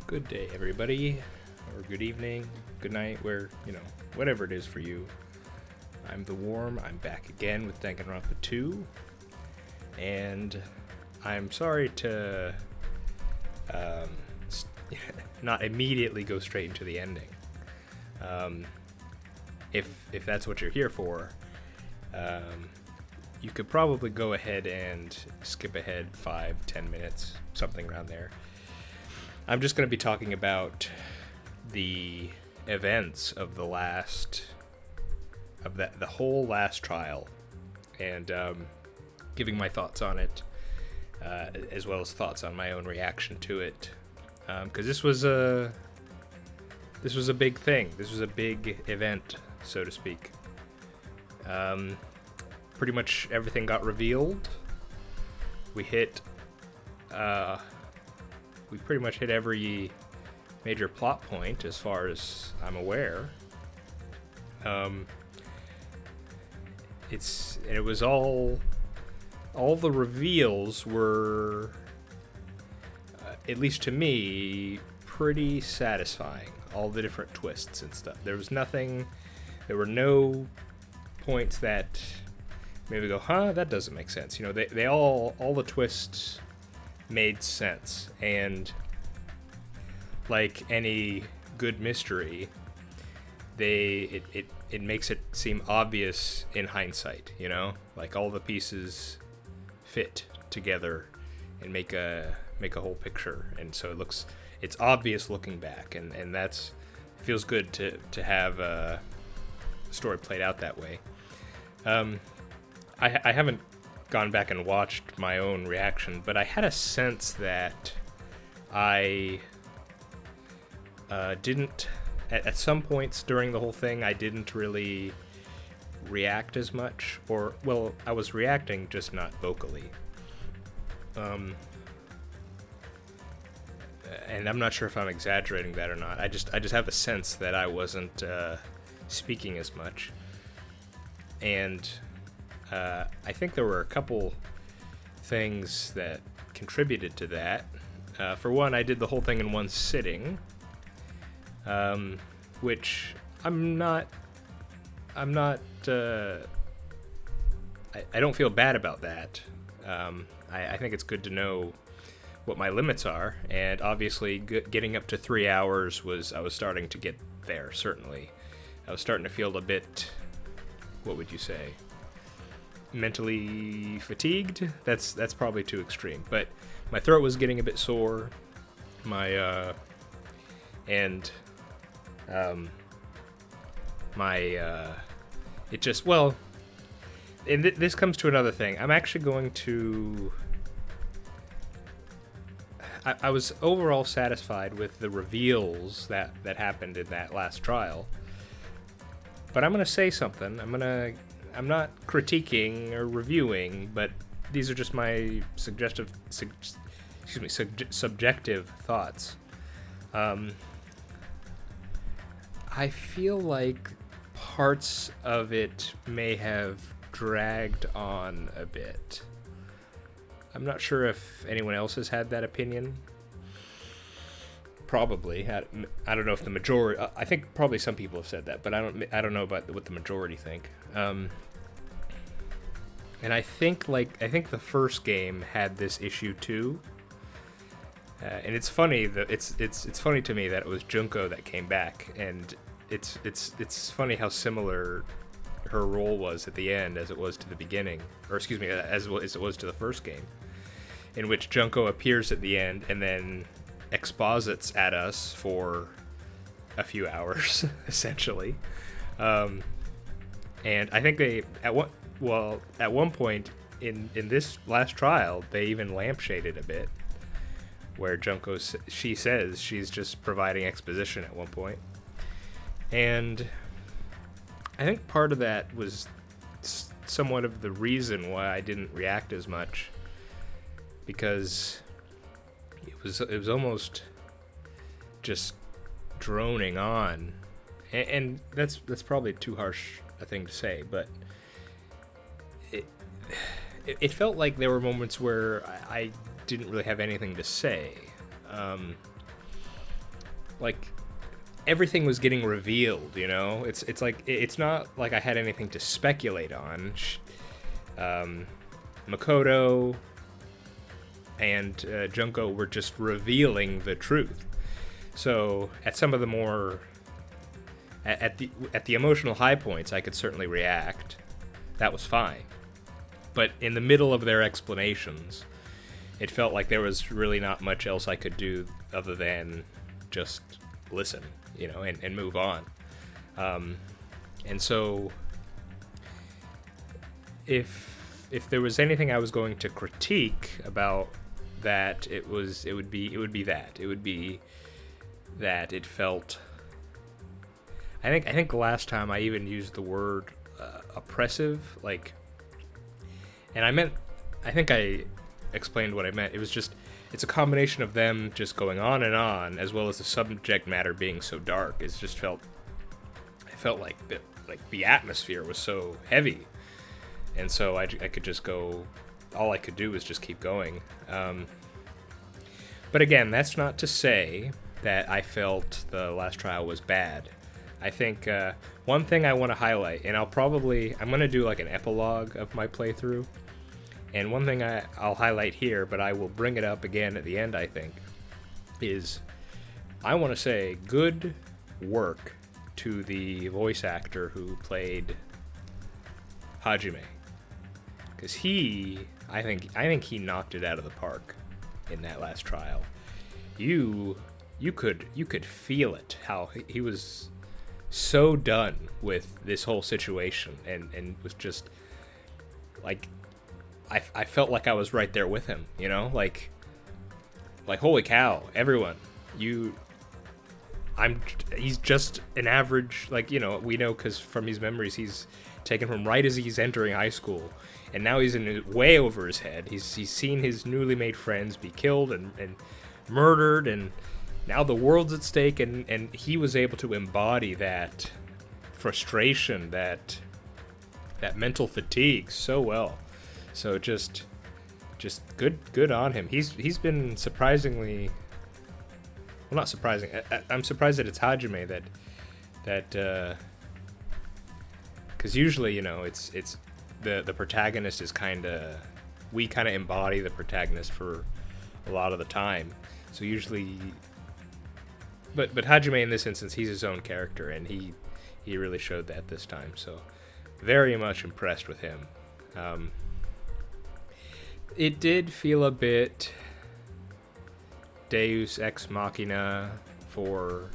Good day, everybody, or good evening, good night, whatever it is for you. I'm The Worm. I'm back again with Danganronpa 2, and I'm sorry to not immediately go straight into the ending. If that's what you're here for, you could probably go ahead and skip ahead 5-10 minutes, something around there. I'm just going to be talking about the events of the whole last trial, and giving my thoughts on it, as well as thoughts on my own reaction to it, because this was a big thing. This was a big event, so to speak. Pretty much everything got revealed. We pretty much hit every major plot point as far as I'm aware. It was all the reveals were, at least to me, pretty satisfying. All the different twists and stuff. There were no points that made me go, that doesn't make sense. They all the twists made sense, and like any good mystery, it makes it seem obvious in hindsight, like all the pieces fit together and make a whole picture, and so it's obvious looking back, and that's feels good to have a story played out that way. I haven't gone back and watched my own reaction, but I had a sense that I didn't, at some points during the whole thing, I didn't really react as much, I was reacting, just not vocally. And I'm not sure if I'm exaggerating that or not. I just have a sense that I wasn't speaking as much, and I think there were a couple things that contributed to that. For one, I did the whole thing in one sitting, which I don't feel bad about that. I think it's good to know what my limits are, and obviously getting up to 3 hours I was starting to get there, certainly. I was starting to feel a bit, what would you say, mentally fatigued. That's probably too extreme, but my throat was getting a bit sore. And this comes to another thing. I'm actually going to. I was overall satisfied with the reveals that happened in that last trial, but I'm going to say something. I'm not critiquing or reviewing, but these are just my subjective thoughts. I feel like parts of it may have dragged on a bit. I'm not sure if anyone else has had that opinion. Probably. I don't know if the majority. I think probably some people have said that, but I don't know about what the majority think. And I think the first game had this issue too. And it's funny that it's funny to me that it was Junko that came back, and it's funny how similar her role was at the end as it was to the beginning, or excuse me, as it was to the first game, in which Junko appears at the end and then exposits at us for a few hours, essentially. And I think at one point in this last trial, they even lampshaded a bit, where Junko, she says she's just providing exposition at one point. And I think part of that was somewhat of the reason why I didn't react as much, because it was almost just droning on, and that's probably too harsh a thing to say, but it felt like there were moments where I didn't really have anything to say. like everything was getting revealed. It's like it's not like I had anything to speculate on. Makoto and Junko were just revealing the truth. So at some of the more at the emotional high points, I could certainly react. That was fine. But in the middle of their explanations, it felt like there was really not much else I could do other than just listen, and move on. And so if there was anything I was going to critique about that, it would be that it felt. I think the last time I even used the word oppressive, and I think I explained what I meant. It was just, it's a combination of them just going on and on, as well as the subject matter being so dark. I felt like the atmosphere was so heavy, and so I could just go. All I could do was just keep going. But again, that's not to say that I felt the last trial was bad. I think one thing I want to highlight, and I'm going to do like an epilogue of my playthrough, and one thing I'll highlight here, but I will bring it up again at the end, I think, is I want to say good work to the voice actor who played Hajime, because I think he knocked it out of the park in that last trial. You could feel it, how he was so done with this whole situation, and was just like, I felt like I was right there with him, like holy cow, everyone, he's just an average, we know because from his memories he's taken from right as he's entering high school, and now he's way over his head. He's seen his newly made friends be killed and murdered, and now the world's at stake, and he was able to embody that frustration, that mental fatigue so well. So just good on him. He's been surprisingly, well, not surprising. I'm surprised that it's Hajime that because usually it's the protagonist is we kind of embody the protagonist for a lot of the time. So usually, but Hajime in this instance, he's his own character, and he really showed that this time. So very much impressed with him. It did feel a bit Deus Ex Machina for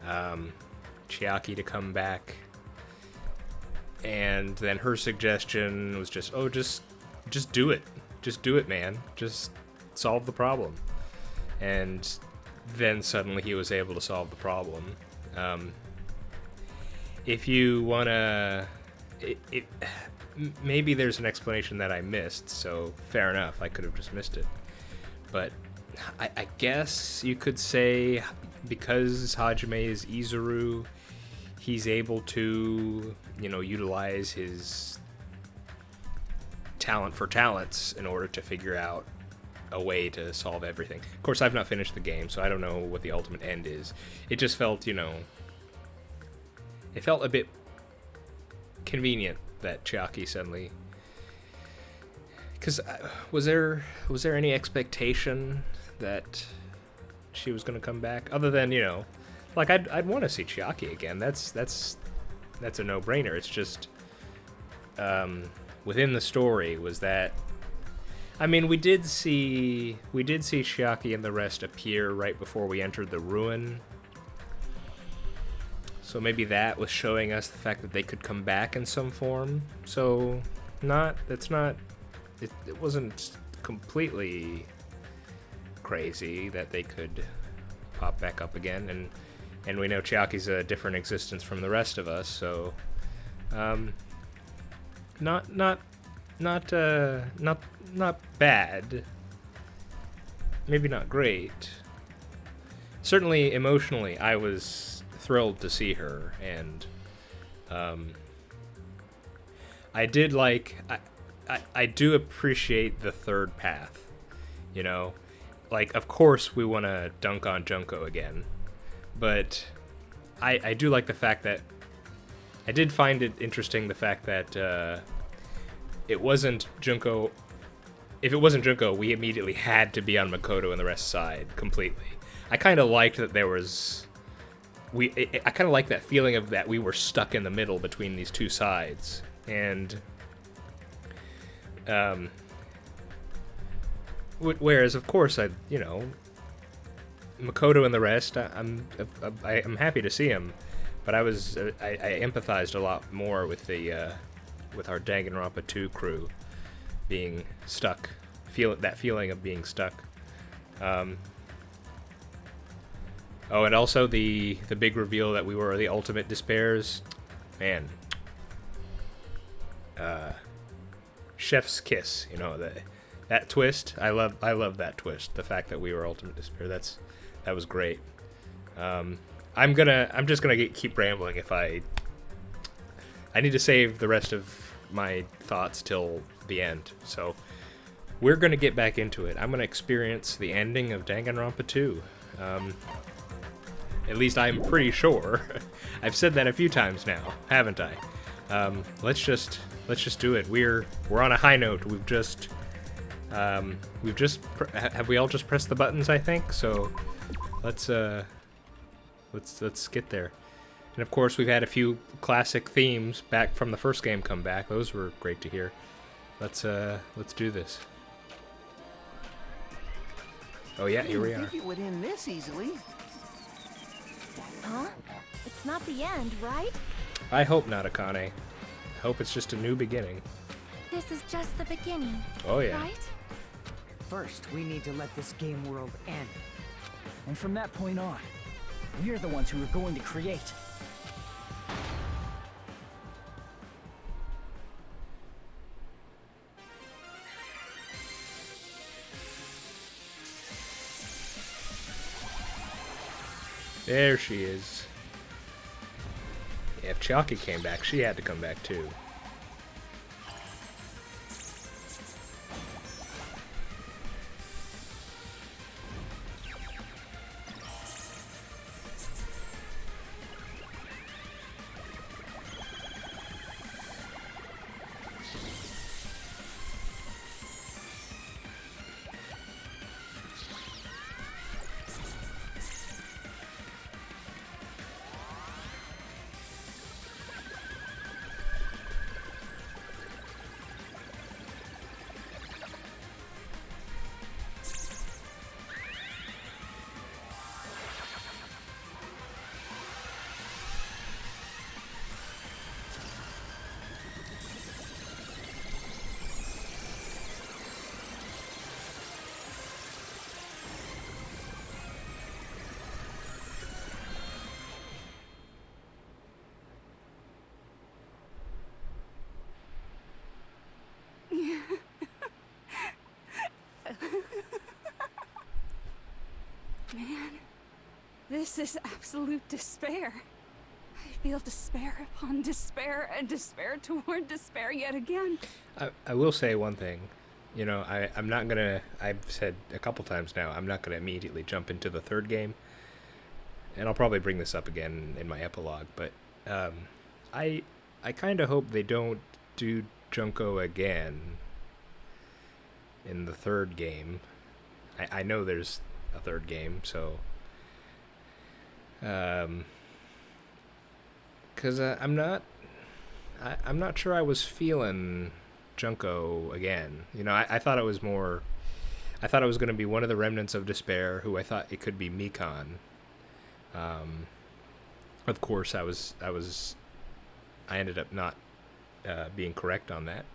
Chiaki to come back, and then her suggestion was just do it, man, just solve the problem. And then suddenly he was able to solve the problem. If you wanna, maybe there's an explanation that I missed, so fair enough, I could have just missed it. But I guess you could say, because Hajime is Izuru, he's able to, utilize his talent for talents in order to figure out a way to solve everything. Of course, I've not finished the game, so I don't know what the ultimate end is. It just felt, it felt a bit convenient that Chiaki suddenly, because was there any expectation that she was going to come back, other than I'd want to see Chiaki again. That's a no-brainer. It's just within the story was that, we did see Chiaki and the rest appear right before we entered the ruin. So maybe that was showing us the fact that they could come back in some form. So it wasn't completely crazy that they could pop back up again, and we know Chiaki's a different existence from the rest of us, so not bad, maybe not great. Certainly emotionally, I was thrilled to see her, and I do appreciate the third path. like, of course we want to dunk on Junko again, but I do like the fact that I did find it interesting the fact that it wasn't Junko. If it wasn't Junko, we immediately had to be on Makoto and the rest side completely. I kind of liked that there was I kind of like that feeling of that we were stuck in the middle between these two sides, and whereas of course Makoto and the rest, I'm happy to see him, but I empathized a lot more with with our Danganronpa 2 crew being stuck, that feeling of being stuck. Oh, and also the big reveal that we were the ultimate despairs, man. Chef's kiss, that twist. I love that twist. The fact that we were ultimate despair. That was great. I'm just gonna keep rambling if I need to save the rest of my thoughts till the end. So we're gonna get back into it. I'm gonna experience the ending of Danganronpa 2. At least I'm pretty sure. I've said that a few times now, haven't I? Let's just do it. We're on a high note. Have we all just pressed the buttons? I think so. Let's get there. And of course, we've had a few classic themes back from the first game come back. Those were great to hear. Let's do this. Oh yeah, here we are. I didn't think it would end this easily. Huh? It's not the end, right? I hope not, Akane. I hope it's just a new beginning. This is just the beginning. Oh yeah. Right? First, we need to let this game world end. And from that point on, we're the ones who are going to create. There she is. Yeah, if Chiaki came back, she had to come back too. Man, this is absolute despair. I feel despair upon despair and despair toward despair yet again. I will say one thing. I'm not gonna, I've said a couple times now, I'm not gonna immediately jump into the third game. And I'll probably bring this up again in my epilogue, but I kind of hope they don't do Junko again in the third game. I know there's a third game, so because I'm not sure I was feeling Junko again. I thought it was more, I thought it was going to be one of the remnants of despair, who I thought it could be Mikan. Of course I ended up not being correct on that.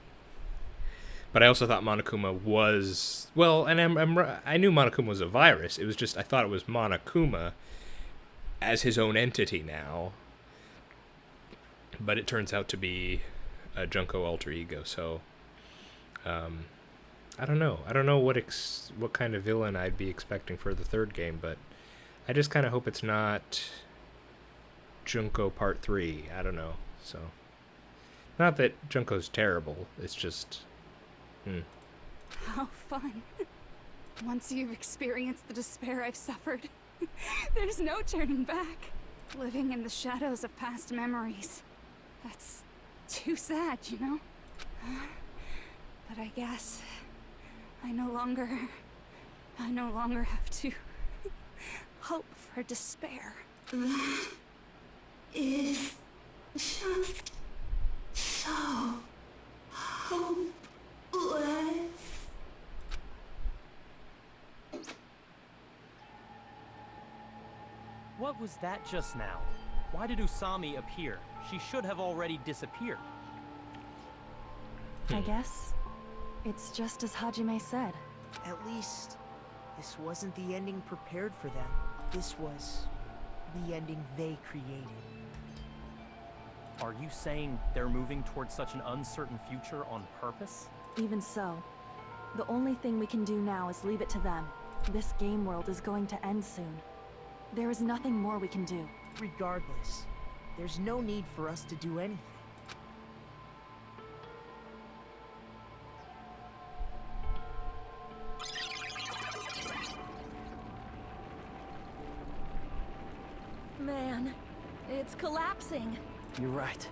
But I also thought Monokuma was, well, and I knew Monokuma was a virus. It was just, I thought it was Monokuma as his own entity now. But it turns out to be a Junko alter ego, so I don't know. I don't know what kind of villain I'd be expecting for the third game, but I just kind of hope it's not Junko Part 3. I don't know, so. Not that Junko's terrible, it's just... How fun. Once you've experienced the despair I've suffered, there's no turning back. Living in the shadows of past memories. That's too sad, you know? But I guess I no longer have to hope for despair. That is just so hopeless. What was that just now? Why did Usami appear? She should have already disappeared. I guess it's just as Hajime said. At least, this wasn't the ending prepared for them. This was the ending they created. Are you saying they're moving towards such an uncertain future on purpose? Even so, the only thing we can do now is leave it to them. This game world is going to end soon. There is nothing more we can do. Regardless, there's no need for us to do anything. Man, it's collapsing. You're right.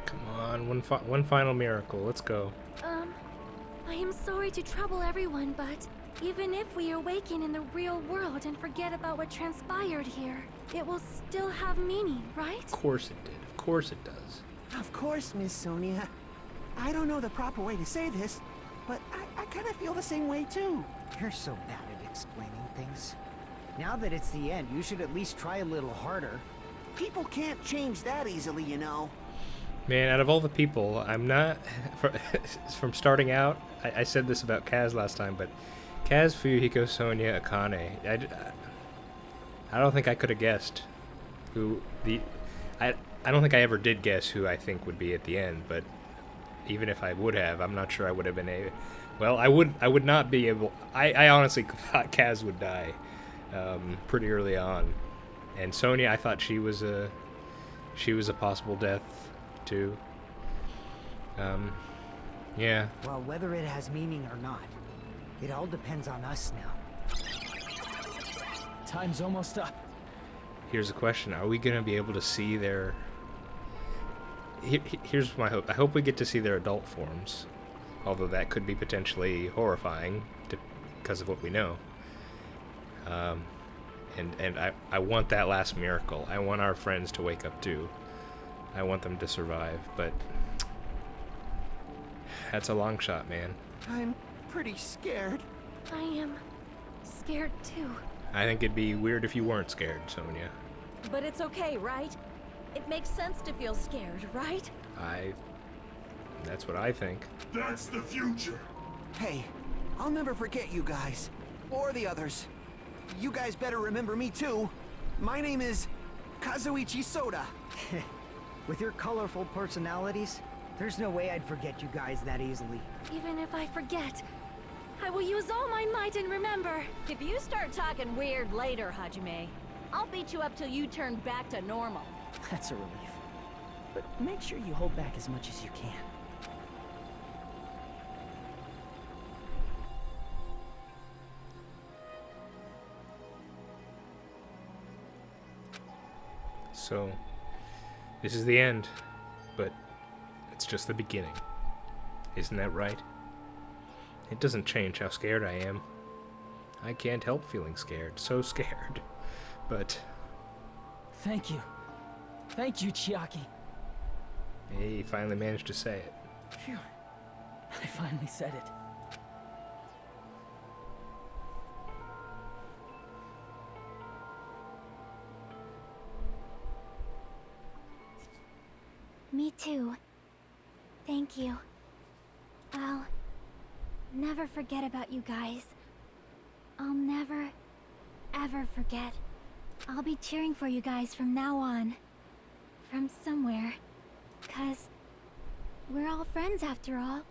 Come on, one final miracle. Let's go. I am sorry to trouble everyone, but even if we awaken in the real world and forget about what transpired here, it will still have meaning, right? Of course it did. Of course it does. Of course, Miss Sonia. I don't know the proper way to say this, but I kind of feel the same way too. You're so bad at explaining things. Now that it's the end, you should at least try a little harder. People can't change that easily, you know. Man, out of all the people, I'm not... From starting out, I said this about Kaz last time, but Kaz, Fuyuhiko, Sonia, Akane, I don't think I could have guessed who the... I don't think I ever did guess who I think would be at the end, but even if I would have, I'm not sure I would have been able... Well, I would not be able... I honestly thought Kaz would die pretty early on. And Sonia, I thought she was a possible death too. Yeah. Well, whether it has meaning or not, it all depends on us now. Time's almost up. Here's a question: are we gonna be able to see their? Here's my hope. I hope we get to see their adult forms, although that could be potentially horrifying because of what we know. And I want that last miracle. I want our friends to wake up too. I want them to survive, but that's a long shot, man. I'm pretty scared. I am scared too. I think it'd be weird if you weren't scared, Sonia. But it's okay, right? It makes sense to feel scared, right? That's what I think. That's the future. Hey, I'll never forget you guys. Or the others. You guys better remember me too. My name is Kazuichi Soda. With your colorful personalities, there's no way I'd forget you guys that easily. Even if I forget, I will use all my might and remember. If you start talking weird later, Hajime, I'll beat you up till you turn back to normal. That's a relief. But make sure you hold back as much as you can. So, this is the end, but it's just the beginning. Isn't that right? It doesn't change how scared I am. I can't help feeling scared, so scared. But... Thank you. Thank you, Chiaki. Hey, you finally managed to say it. Phew. I finally said it. Me too. Thank you. I'll never forget about you guys. I'll never, ever forget. I'll be cheering for you guys from now on. From somewhere. 'Cause we're all friends after all.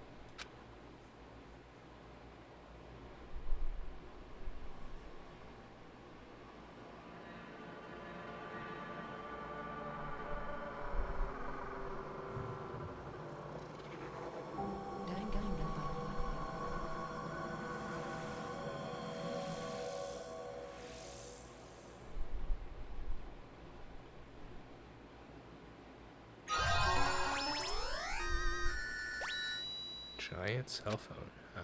Giant cell phone. Huh.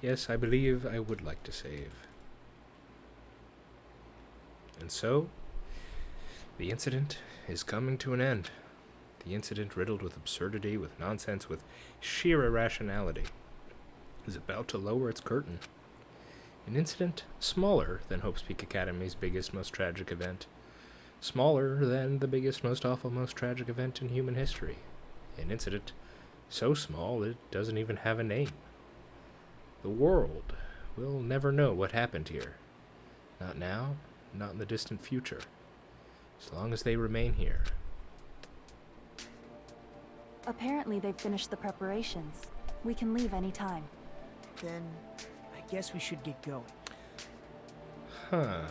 Yes, I believe I would like to save. And so, the incident is coming to an end. The incident riddled with absurdity, with nonsense, with sheer irrationality, is about to lower its curtain. An incident smaller than Hope's Peak Academy's biggest, most tragic event. Smaller than the biggest, most awful, most tragic event in human history. An incident so small it doesn't even have a name. The world will never know what happened here. Not now, not in the distant future. As long as they remain here. Apparently they've finished the preparations. We can leave any time. Then, I guess we should get going. Huh.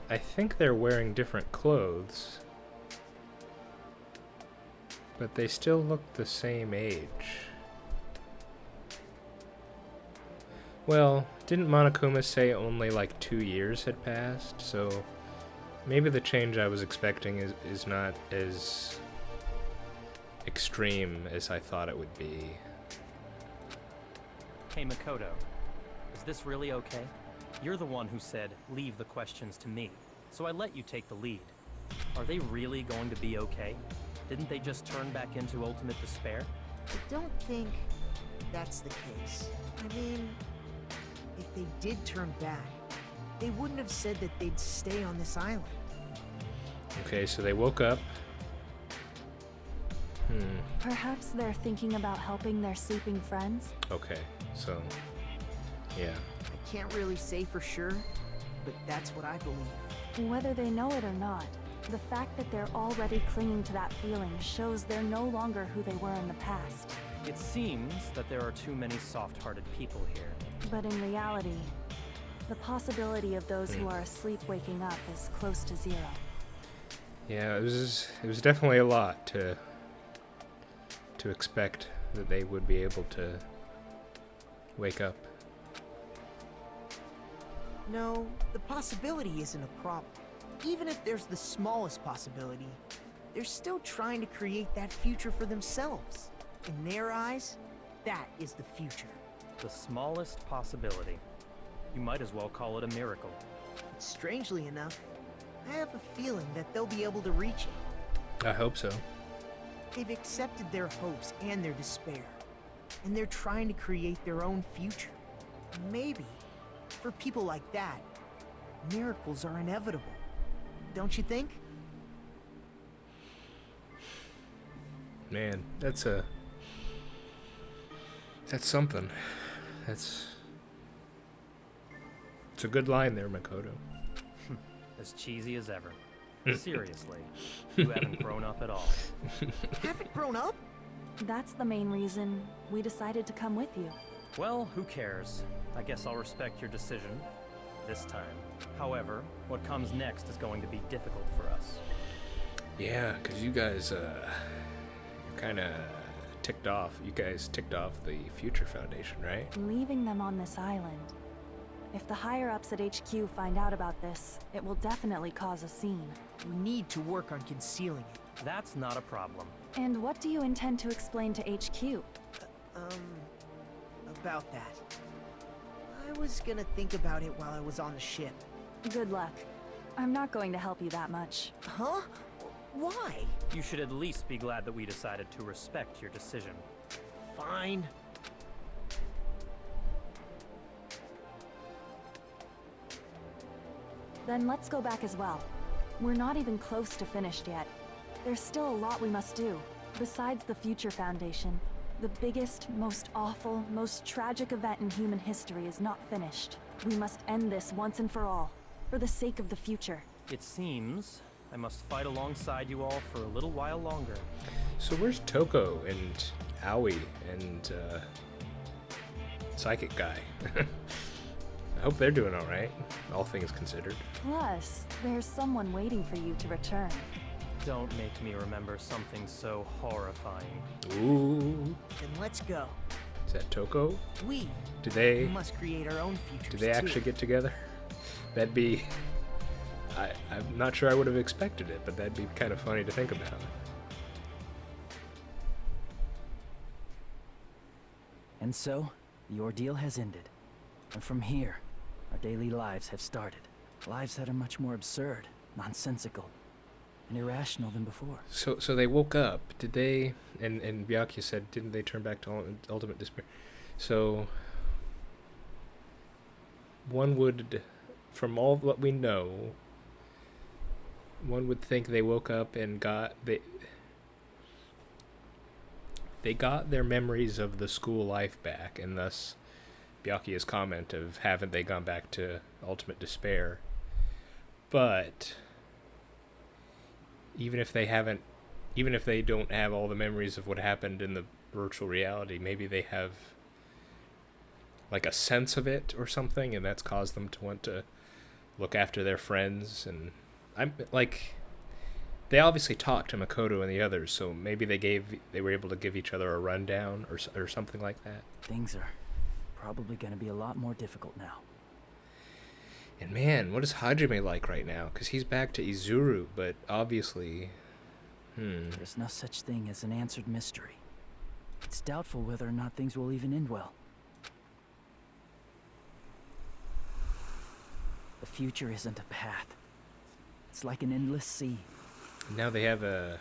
I think they're wearing different clothes. But they still look the same age. Well, didn't Monokuma say only like 2 years had passed? So maybe the change I was expecting is not as extreme as I thought it would be. Hey, Makoto. Is this really okay? You're the one who said, leave the questions to me. So I let you take the lead. Are they really going to be okay? Didn't they just turn back into ultimate despair? I don't think that's the case. I mean, if they did turn back, they wouldn't have said that they'd stay on this island. Okay, so they woke up. Perhaps they're thinking about helping their sleeping friends? Okay, so, yeah. I can't really say for sure, but that's what I believe. Whether they know it or not, the fact that they're already clinging to that feeling shows they're no longer who they were in the past. It seems that there are too many soft-hearted people here. But in reality, the possibility of those who are asleep waking up is close to zero. Yeah, it was definitely a lot to expect that they would be able to wake up. No, the possibility isn't a problem. Even if there's the smallest possibility, they're still trying to create that future for themselves. In their eyes, that is the future. The smallest possibility. You might as well call it a miracle. But strangely enough, I have a feeling that they'll be able to reach it. I hope so. They've accepted their hopes and their despair, and they're trying to create their own future. Maybe, for people like that, miracles are inevitable. Don't you think? Man, that's something. It's a good line there, Makoto. As cheesy as ever. Seriously, you haven't grown up at all. Haven't grown up? That's the main reason we decided to come with you. Well, who cares? I guess I'll respect your decision. This time. However, what comes next is going to be difficult for us. Yeah, because you guys, kind of ticked off. You guys ticked off the Future Foundation, right? Leaving them on this island. If the higher-ups at HQ find out about this, it will definitely cause a scene. We need to work on concealing it. That's not a problem. And what do you intend to explain to HQ? About that. I was gonna think about it while I was on the ship. Good luck. I'm not going to help you that much. Huh? Why? You should at least be glad that we decided to respect your decision. Fine. Then let's go back as well. We're not even close to finished yet. There's still a lot we must do. Besides the Future Foundation, the biggest, most awful, most tragic event in human history is not finished. We must end this once and for all, for the sake of the future. It seems I must fight alongside you all for a little while longer. So where's Toko and Aoi and Psychic Guy? I hope they're doing alright, all things considered. Plus, there's someone waiting for you to return. Don't make me remember something so horrifying. Ooh. Then let's go. Is that Toko? We Do they must create our own futures. actually get together? That'd be I'm not sure I would have expected it, but that'd be kind of funny to think about. And so, the ordeal has ended. And from here, our daily lives have started. Lives that are much more absurd, nonsensical, and irrational than before. So they woke up. Did they? And Byakuya said, didn't they turn back to ultimate despair? So one would, from all what we know, one would think they woke up and they got their memories of the school life back, and thus Byakuya's comment of haven't they gone back to ultimate despair. But even if they don't have all the memories of what happened in the virtual reality, maybe they have like a sense of it or something, and that's caused them to want to look after their friends. And I'm like, they obviously talked to Makoto and the others, so maybe they were able to give each other a rundown or something like that. Things are probably going to be a lot more difficult now. And man, what is Hajime like right now? Because he's back to Izuru, but obviously, There's no such thing as an answered mystery. It's doubtful whether or not things will even end well. The future isn't a path. It's like an endless sea. Now they have a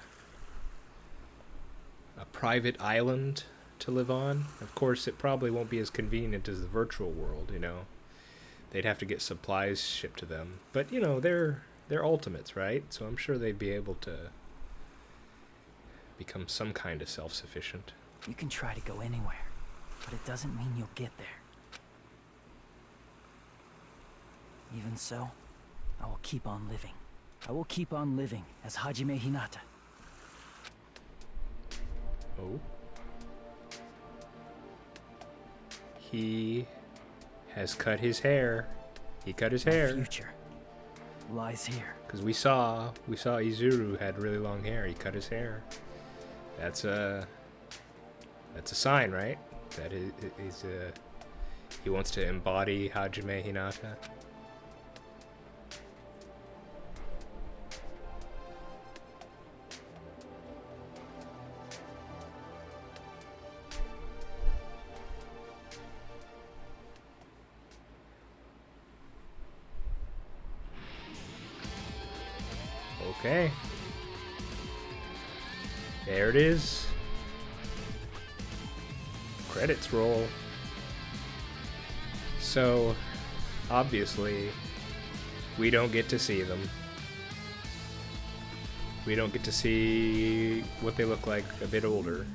private island to live on. Of course, it probably won't be as convenient as the virtual world, you know. They'd have to get supplies shipped to them. But, you know, they're ultimates, right? So I'm sure they'd be able to become some kind of self-sufficient. You can try to go anywhere, but it doesn't mean you'll get there. Even so, I will keep on living. I will keep on living as Hajime Hinata. Oh. He has cut his hair. He cut his hair. The future lies here. Because we saw Izuru had really long hair. He cut his hair. That's a sign, right? That he wants to embody Hajime Hinata. Okay. There it is. Credits roll. So, obviously, we don't get to see them. We don't get to see what they look like a bit older.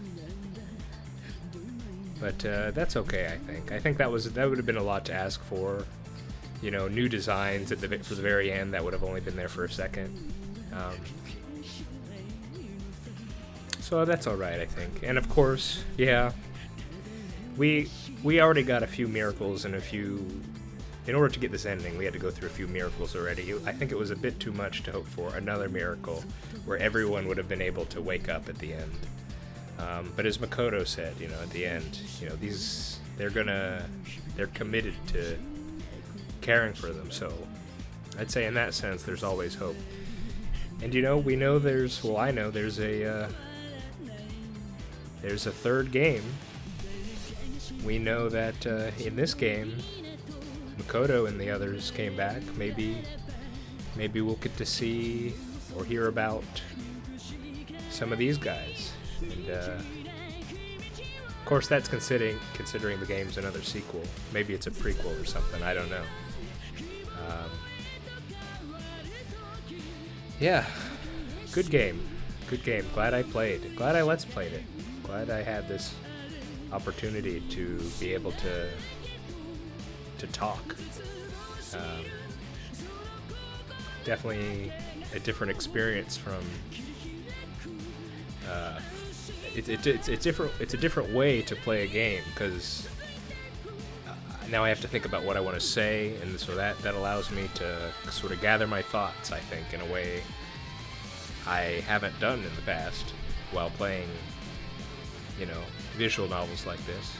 But that's okay, I think. I think that would have been a lot to ask for. You know, new designs for the very end that would have only been there for a second. So that's alright, I think. And of course, yeah, we already got a few miracles and in order to get this ending, we had to go through a few miracles already. I think it was a bit too much to hope for another miracle where everyone would have been able to wake up at the end. But as Makoto said, you know, at the end, you know, they're committed to caring for them. So I'd say in that sense, there's always hope. And you know, I know there's a third game. We know that in this game, Makoto and the others came back. Maybe we'll get to see or hear about some of these guys. And of course, that's considering the game's another sequel. Maybe it's a prequel or something. I don't know. Yeah, good game. Good game. Glad I played. Glad I Let's Played it. Glad I had this opportunity to be able to talk. Definitely a different experience from. It's a different way to play a game because now I have to think about what I want to say, and so that allows me to sort of gather my thoughts, I think, in a way I haven't done in the past while playing, you know, visual novels like this.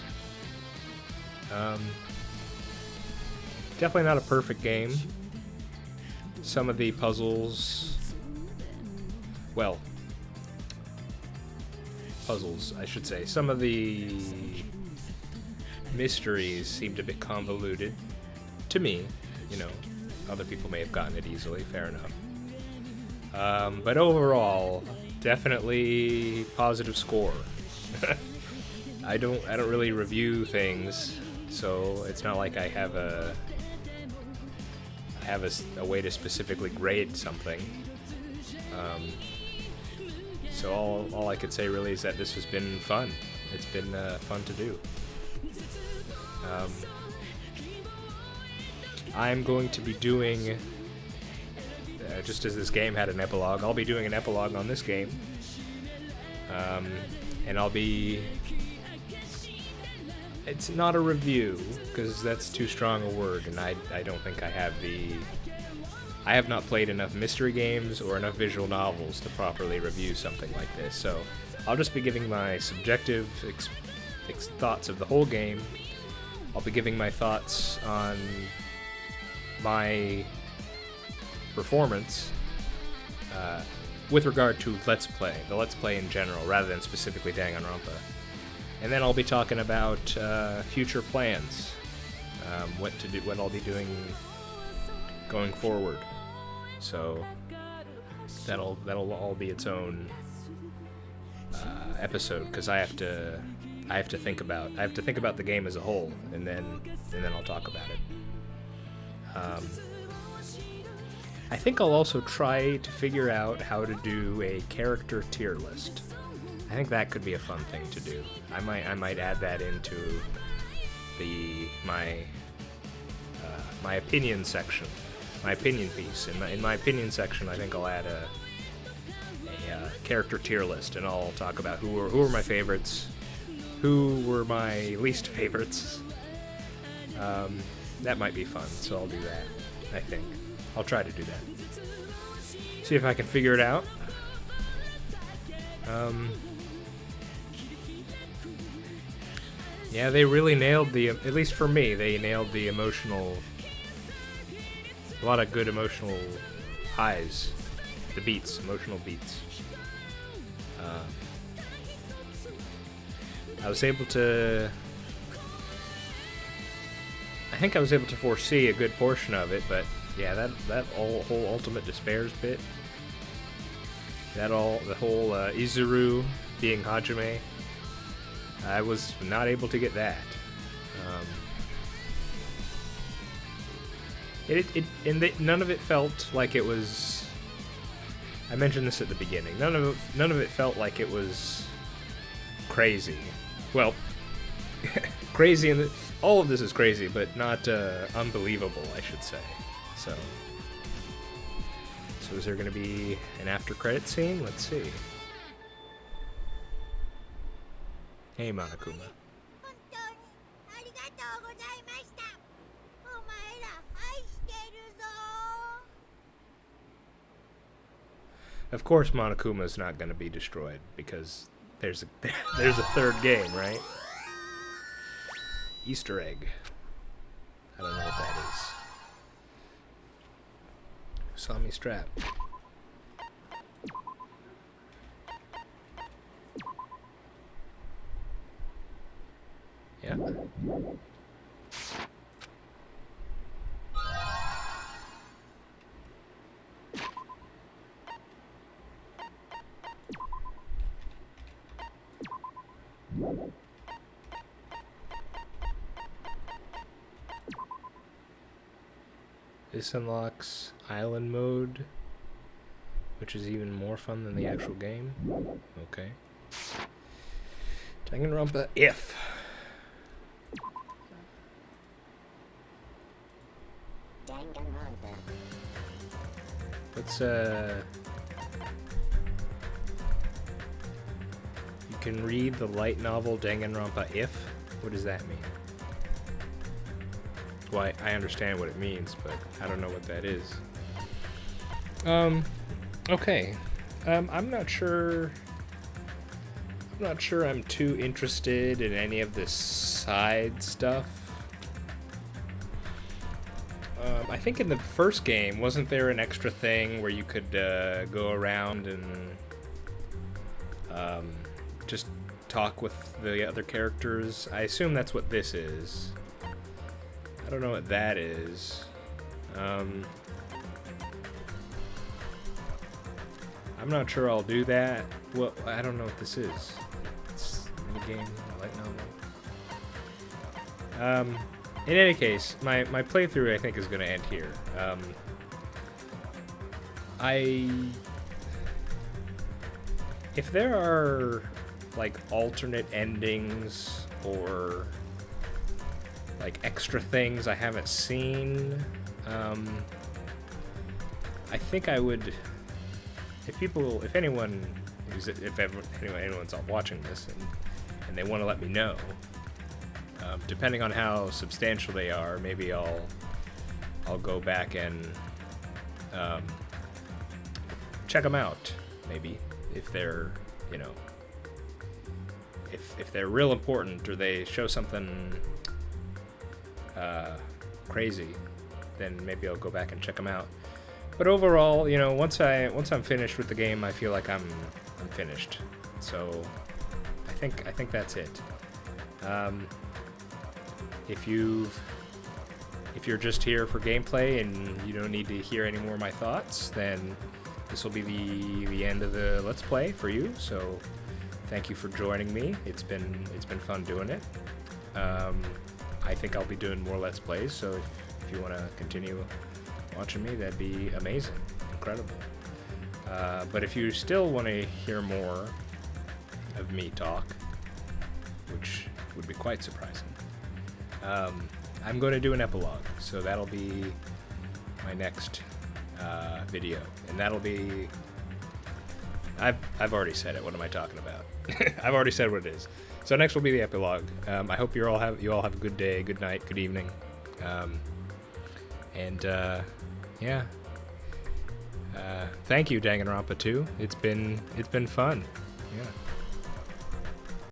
Definitely not a perfect game. some of the puzzles, well, puzzles, I should say, some of the mysteries seemed a bit convoluted to me. You know, other people may have gotten it easily, fair enough. But overall, definitely positive score. I don't really review things, so it's not like I have a way to specifically grade something. So all I could say really is that this has been fun. It's been fun to do. I'm going to be doing, just as this game had an epilogue, I'll be doing an epilogue on this game. And I'll be... It's not a review, because that's too strong a word, and I don't think I have the... I have not played enough mystery games or enough visual novels to properly review something like this, so I'll just be giving my subjective thoughts of the whole game. I'll be giving my thoughts on my performance with regard to Let's Play, the Let's Play in general, rather than specifically Danganronpa. And then I'll be talking about future plans, what I'll be doing going forward. So that'll all be its own episode, because I have to think about the game as a whole, and then I'll talk about it. I think I'll also try to figure out how to do a character tier list. I think that could be a fun thing to do. I might add that into my opinion section, my opinion piece. In my opinion section, I think I'll add a character tier list, and I'll talk about who were my favorites, who were my least favorites. That might be fun, so I'll do that. I think I'll try to do that. See if I can figure it out. Yeah, they really nailed at least for me, they nailed the emotional, a lot of good emotional highs, the beats, emotional beats. I think I was able to foresee a good portion of it, but yeah, that whole Ultimate Despairs bit, the whole Izuru being Hajime, I was not able to get that. None of it felt like it was. I mentioned this at the beginning. None of it felt like it was crazy. Well, crazy, and all of this is crazy, but not unbelievable, I should say. So is there going to be an after-credit scene? Let's see. Hey, Monokuma. Of course, Monokuma's not going to be destroyed, because there's a third game, right? Easter egg. I don't know what that is. Usami strap. Yeah. This unlocks island mode, which is even more fun than the actual game. Okay. Danganronpa if. Let's you can read the light novel Danganronpa if? What does that mean? Well, I understand what it means, but I don't know what that is. Okay. I'm not sure I'm too interested in any of this side stuff. I think in the first game, wasn't there an extra thing where you could go around and just talk with the other characters? I assume that's what this is. I don't know what that is. I'm not sure I'll do that. Well, I don't know what this is. It's a game, a light novel. In any case, my playthrough I think is going to end here. If there are like alternate endings or like extra things I haven't seen, I think I would. If anyone's watching this and they want to let me know, depending on how substantial they are, maybe I'll go back and check them out. Maybe if they're, you know, if they're real important or they show something crazy, then maybe I'll go back and check them out. But overall, you know, once I'm finished with the game, I feel like I'm finished. So I think that's it. If you're just here for gameplay and you don't need to hear any more of my thoughts, then this will be the end of the Let's Play for you. So thank you for joining me. It's been fun doing it. I think I'll be doing more Let's Plays, so if you want to continue watching me, that'd be amazing, incredible. But if you still want to hear more of me talk, which would be quite surprising, I'm going to do an epilogue, so that'll be my next video, and that'll be. I've already said it. What am I talking about? I've already said what it is. So next will be the epilogue. I hope you all have a good day, good night, good evening, and yeah. Thank you, Danganronpa 2. It's been fun. Yeah.